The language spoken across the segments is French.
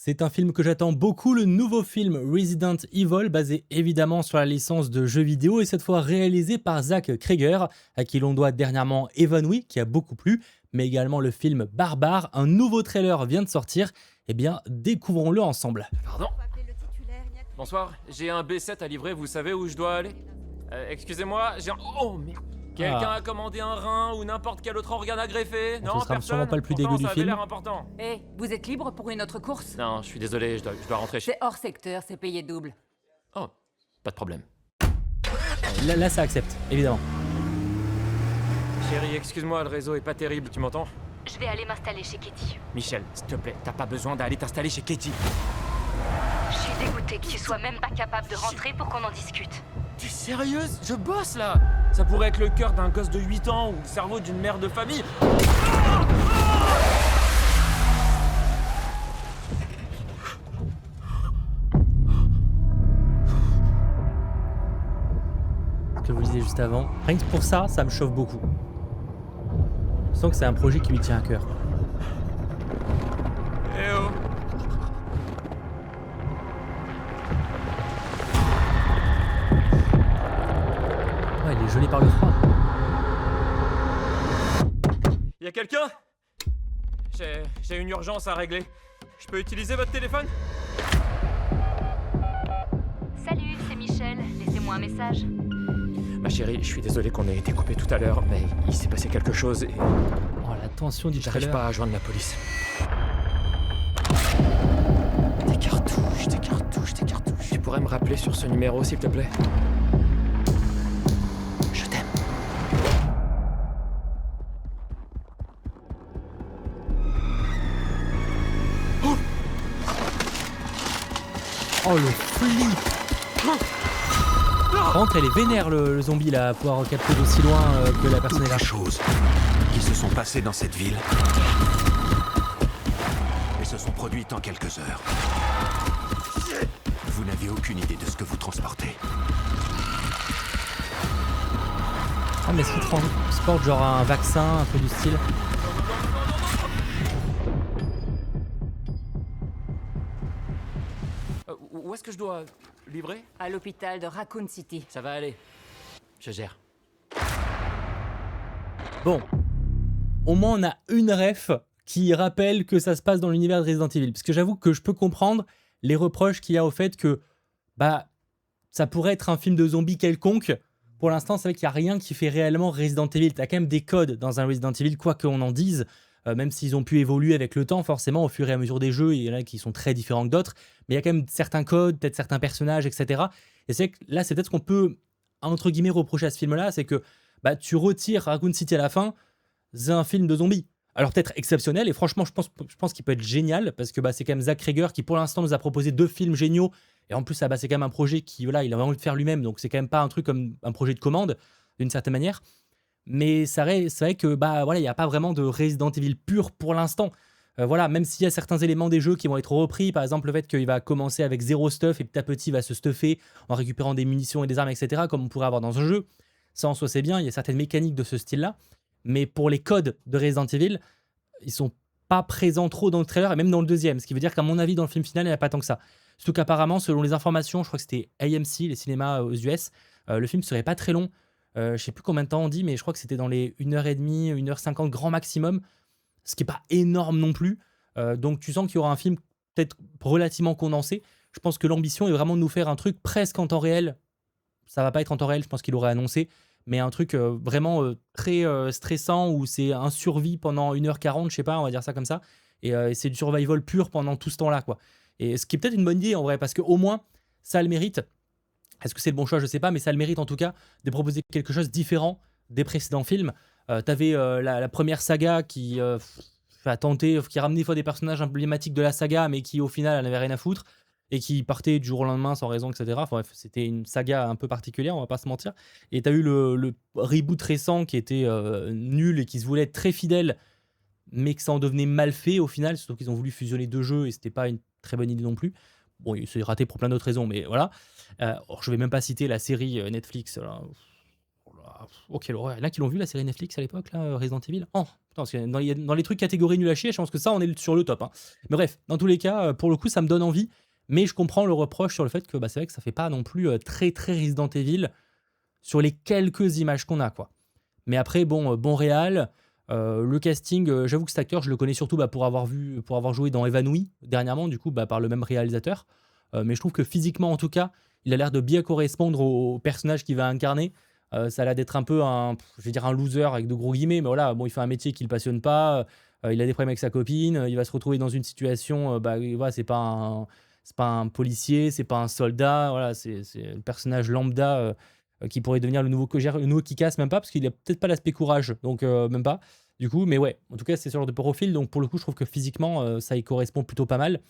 C'est un film que j'attends beaucoup, le nouveau film Resident Evil, basé évidemment sur la licence de jeux vidéo et cette fois réalisé par Zach Cregger, à qui l'on doit dernièrement Evanoui, qui a beaucoup plu, mais également le film Barbare. Un nouveau trailer vient de sortir, eh bien découvrons-le ensemble. Pardon? Bonsoir, j'ai un B7 à livrer, vous savez où je dois aller? Excusez-moi, j'ai un... Oh, mais... Quelqu'un a commandé un rein ou n'importe quel autre organe à greffer? Bon, Non, ce sera personne? sûrement pas le plus Pourtant, dégueu du ça avait film. l'air important. Hé, vous êtes libre pour une autre course? Non, je suis désolé, je dois rentrer chez... C'est hors secteur, c'est payé double. Oh, pas de problème. Là, ça accepte, évidemment. Chérie, excuse-moi, le réseau est pas terrible, tu m'entends? Je vais aller m'installer chez Katie. Michel, s'il te plaît, t'as pas besoin d'aller t'installer chez Katie. Je suis dégoûtée que tu sois même pas capable de rentrer pour qu'on en discute. T'es sérieuse? Je bosse là! Ça pourrait être le cœur d'un gosse de 8 ans ou le cerveau d'une mère de famille. Ce que je vous disais juste avant, rien que pour ça, ça me chauffe beaucoup. Je sens que c'est un projet qui lui tient à cœur. Eh oh! Ouais, il est gelé par le froid. Y'a quelqu'un? J'ai une urgence à régler. Je peux utiliser votre téléphone? Salut, c'est Michel. Laissez-moi un message. Ma chérie, je suis désolé qu'on ait été coupé tout à l'heure, mais il s'est passé quelque chose et Oh, la tension du j'arrive trailer. pas à joindre la police. Des cartouches, des cartouches, des cartouches. Tu pourrais me rappeler sur ce numéro, s'il te plaît? Je t'aime. Oh, le flip! Par contre, elle est vénère le zombie là, à pouvoir capter d'aussi loin que la personne est Toutes là. les choses qui se sont passées dans cette ville et se sont produites en quelques heures. Vous n'avez aucune idée de ce que vous transportez. Ah, mais est-ce qu'il transporte genre un vaccin, un truc du style? Où est-ce que je dois livrer? À l'hôpital de Raccoon City. Ça va aller. Je gère. Bon, au moins on a une ref qui rappelle que ça se passe dans l'univers de Resident Evil. Parce que j'avoue que je peux comprendre les reproches qu'il y a au fait que bah ça pourrait être un film de zombies quelconque. Pour l'instant, c'est vrai qu'il n'y a rien qui fait réellement Resident Evil. Tu as quand même des codes dans un Resident Evil, quoi qu'on en dise. Même s'ils ont pu évoluer avec le temps, forcément, au fur et à mesure des jeux, il y en a qui sont très différents que d'autres. Mais il y a quand même certains codes, peut-être certains personnages, etc. Et c'est vrai que là, c'est peut-être ce qu'on peut, entre guillemets, reprocher à ce film-là, c'est que bah, tu retires Raccoon City à la fin, c'est un film de zombies. Alors peut-être exceptionnel, et franchement, je pense qu'il peut être génial, parce que bah, c'est quand même Zach Cregger qui, pour l'instant, nous a proposé 2 films géniaux. Et en plus, ah, bah, c'est quand même un projet qui, voilà, il a envie de faire lui-même, donc c'est quand même pas un truc comme un projet de commande, d'une certaine manière. Mais c'est vrai que bah voilà, il n'y a pas vraiment de Resident Evil pur pour l'instant. Voilà, même s'il y a certains éléments des jeux qui vont être repris, par exemple le fait qu'il va commencer avec zéro stuff et petit à petit il va se stuffer en récupérant des munitions et des armes, etc., comme on pourrait avoir dans un jeu. Ça en soi c'est bien, il y a certaines mécaniques de ce style-là. Mais pour les codes de Resident Evil, ils sont pas présents trop dans le trailer et même dans le deuxième. Ce qui veut dire qu'à mon avis, dans le film final, il n'y a pas tant que ça. Surtout qu'apparemment, selon les informations, je crois que c'était AMC, les cinémas aux US, le film serait pas très long. Je sais plus combien de temps on dit, mais je crois que c'était dans les 1h30, 1h50 grand maximum, ce qui est pas énorme non plus. Donc tu sens qu'il y aura un film peut-être relativement condensé. Je pense que l'ambition est vraiment de nous faire un truc presque en temps réel. Ça va pas être en temps réel, je pense qu'il aurait annoncé, mais un truc vraiment très stressant où c'est un survie pendant 1h40, je sais pas, on va dire ça comme ça. Et c'est du survival pur pendant tout ce temps-là, quoi. Et ce qui est peut-être une bonne idée en vrai, parce qu'au moins, ça a le mérite. Est-ce que c'est le bon choix? Je sais pas, mais ça a le mérite en tout cas de proposer quelque chose de différent des précédents films. T'avais la première saga qui a tenté, qui ramenait des fois des personnages emblématiques de la saga, mais qui au final elle n'avait rien à foutre et qui partait du jour au lendemain sans raison, etc. Enfin bref, c'était une saga un peu particulière, on va pas se mentir. Et t'as eu le reboot récent qui était nul et qui se voulait être très fidèle, mais que ça en devenait mal fait au final, surtout qu'ils ont voulu fusionner 2 jeux et c'était pas une très bonne idée non plus. Bon, il s'est raté pour plein d'autres raisons, mais voilà. Alors, je vais même pas citer la série Netflix. Là. Oh, quelle horreur. Il y en a qui l'ont vu la série Netflix à l'époque, là, Resident Evil. Oh, putain, parce que dans les trucs catégorie nul à chier, je pense que ça, on est sur le top. Hein. Mais bref, dans tous les cas, pour le coup, ça me donne envie. Mais je comprends le reproche sur le fait que c'est vrai que ça fait pas non plus très très Resident Evil sur les quelques images qu'on a, quoi. Mais après, bon réal. Le casting, j'avoue que cet acteur, je le connais surtout pour avoir joué dans Évanoui dernièrement, du coup, par le même réalisateur. Mais je trouve que physiquement, en tout cas, il a l'air de bien correspondre au personnage qu'il va incarner. Ça a l'air d'être un peu je vais dire un loser avec de gros guillemets, mais voilà, bon, il fait un métier qui le passionne pas, il a des problèmes avec sa copine, il va se retrouver dans une situation, voilà, c'est pas un policier, c'est pas un soldat, voilà, c'est le personnage lambda qui pourrait devenir le nouveau Kick-Ass, même pas, parce qu'il a peut-être pas l'aspect courage, donc même pas, du coup, mais ouais, en tout cas, c'est ce genre de profil, donc pour le coup, je trouve que physiquement, ça y correspond plutôt pas mal.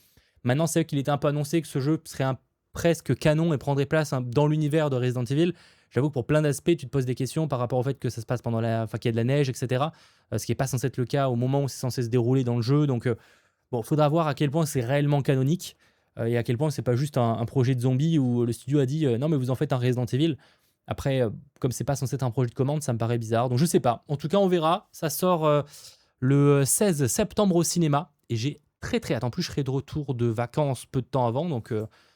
Maintenant, c'est vrai qu'il était un peu annoncé que ce jeu serait presque canon et prendrait place dans l'univers de Resident Evil. J'avoue que pour plein d'aspects, tu te poses des questions par rapport au fait que ça se passe qu'il y a de la neige, etc. Ce qui n'est pas censé être le cas au moment où c'est censé se dérouler dans le jeu. Donc, il faudra voir à quel point c'est réellement canonique et à quel point c'est pas juste un projet de zombie où le studio a dit non, mais vous en faites un Resident Evil. Après, comme c'est pas censé être un projet de commande, ça me paraît bizarre. Donc, je sais pas. En tout cas, on verra. Ça sort le 16 septembre au cinéma et j'ai très très hâte. En plus, je serai de retour de vacances peu de temps avant, donc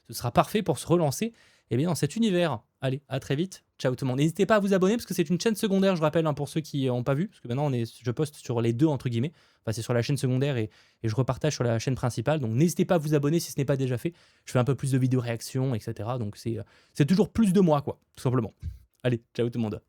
ce sera parfait pour se relancer dans cet univers. Allez, à très vite. Ciao tout le monde. N'hésitez pas à vous abonner parce que c'est une chaîne secondaire, je rappelle, pour ceux qui n'ont pas vu, parce que maintenant je poste sur les deux, entre guillemets. Enfin, c'est sur la chaîne secondaire et je repartage sur la chaîne principale. Donc n'hésitez pas à vous abonner si ce n'est pas déjà fait. Je fais un peu plus de vidéos réactions, etc. Donc c'est toujours plus de moi, quoi, tout simplement. Allez, ciao tout le monde.